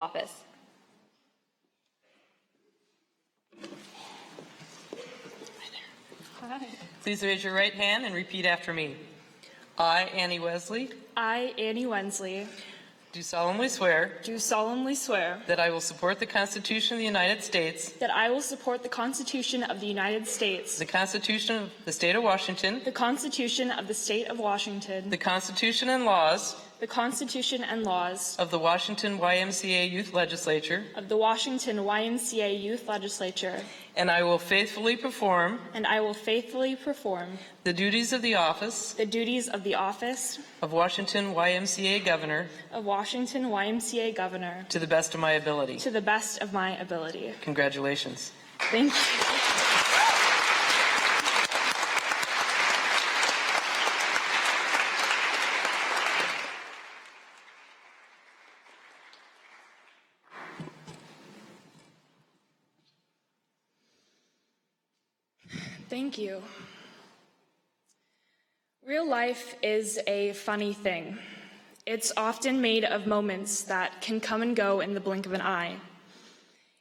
office. Hi. Please raise your right hand and repeat after me. I, Annie Wesley, I, Annie Wensley, do solemnly swear do solemnly swear that I will support the Constitution of the United States, that I will support the Constitution of the United States, the Constitution of the State of Washington, the Constitution of the State of Washington, the Constitution and laws the Constitution and laws of the Washington YMCA Youth Legislature, of the Washington YMCA Youth Legislature, and I will faithfully perform and I will faithfully perform the duties of the office of Washington YMCA Governor of Washington YMCA Governor to the best of my ability. to the best of my ability. Congratulations. Thank you. Thank you. Real life is a funny thing. It's often made of moments that can come and go in the blink of an eye.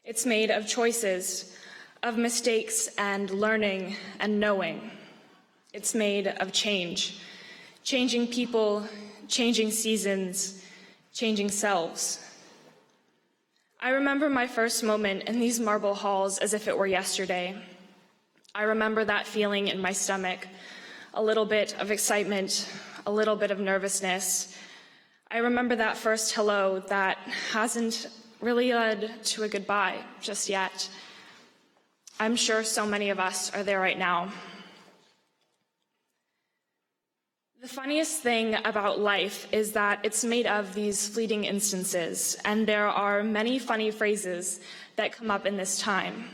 It's made of choices, of mistakes and learning and knowing. It's made of change, changing people, changing seasons, changing selves. I remember my first moment in these marble halls as if it were yesterday. I remember that feeling in my stomach, a little bit of excitement, a little bit of nervousness. I remember that first hello that hasn't really led to a goodbye just yet. I'm sure so many of us are there right now. The funniest thing about life is that it's made of these fleeting instances, and there are many funny phrases that come up in this time.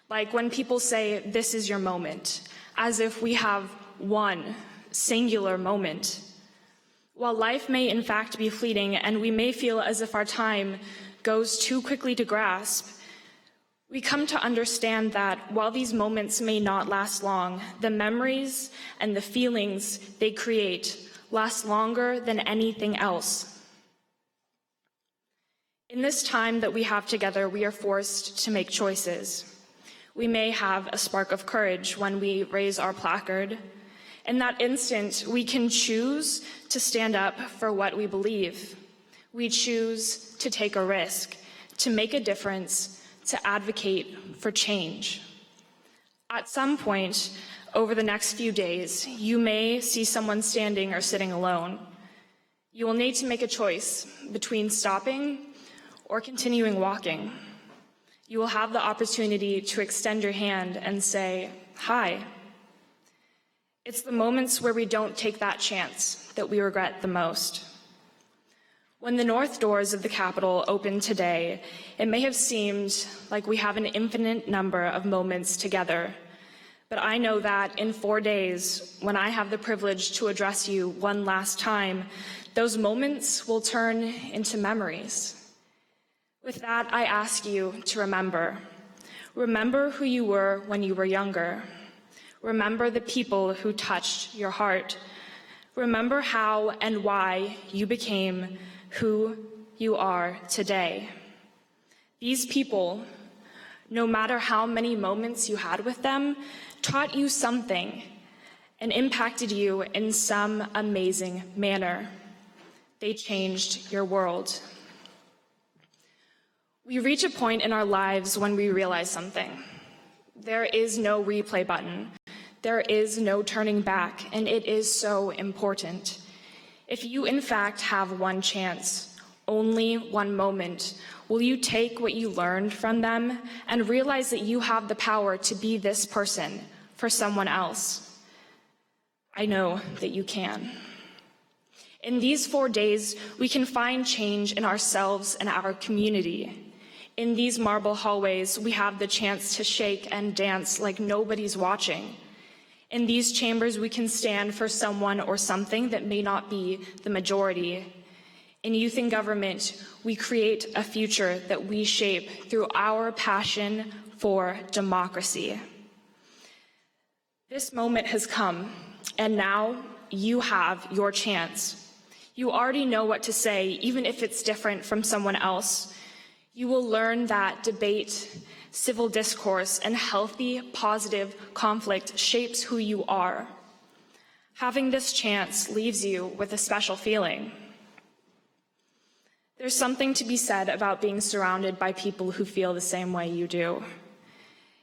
Like when people say, "This is your moment," as if we have one singular moment. While life may in fact be fleeting and we may feel as if our time goes too quickly to grasp, we come to understand that while these moments may not last long, the memories and the feelings they create last longer than anything else. In this time that we have together, we are forced to make choices. We may have a spark of courage when we raise our placard. In that instant, we can choose to stand up for what we believe. We choose to take a risk, to make a difference, to advocate for change. At some point over the next few days, you may see someone standing or sitting alone. You will need to make a choice between stopping or continuing walking. You will have the opportunity to extend your hand and say, "Hi." It's the moments where we don't take that chance that we regret the most. When the north doors of the Capitol opened today, it may have seemed like we have an infinite number of moments together. But I know that in 4 days, when I have the privilege to address you one last time, those moments will turn into memories. With that, I ask you to remember. Remember who you were when you were younger. Remember the people who touched your heart. Remember how and why you became who you are today. These people, no matter how many moments you had with them, taught you something and impacted you in some amazing manner. They changed your world. We reach a point in our lives when we realize something. There is no replay button. There is no turning back, and it is so important. If you in fact have one chance, only one moment, will you take what you learned from them and realize that you have the power to be this person for someone else? I know that you can. In these 4 days, we can find change in ourselves and our community. In these marble hallways, we have the chance to shake and dance like nobody's watching. In these chambers, we can stand for someone or something that may not be the majority. In youth and government, we create a future that we shape through our passion for democracy. This moment has come, and now you have your chance. You already know what to say, even if it's different from someone else. You will learn that debate, civil discourse, and healthy, positive conflict shapes who you are. Having this chance leaves you with a special feeling. There's something to be said about being surrounded by people who feel the same way you do.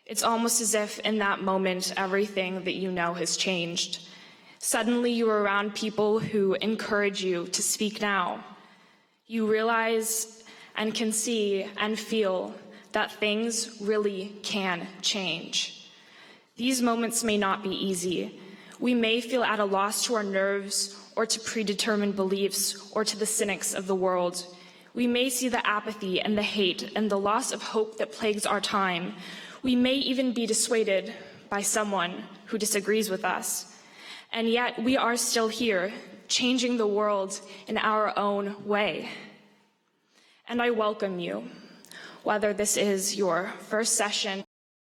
It's almost as if in that moment, everything that you know has changed. Suddenly you are around people who encourage you to speak now. You realize and can see and feel that things really can change. These moments may not be easy. We may feel at a loss to our nerves or to predetermined beliefs or to the cynics of the world. We may see the apathy and the hate and the loss of hope that plagues our time. We may even be dissuaded by someone who disagrees with us. And yet we are still here, changing the world in our own way. And I welcome you, whether this is your first session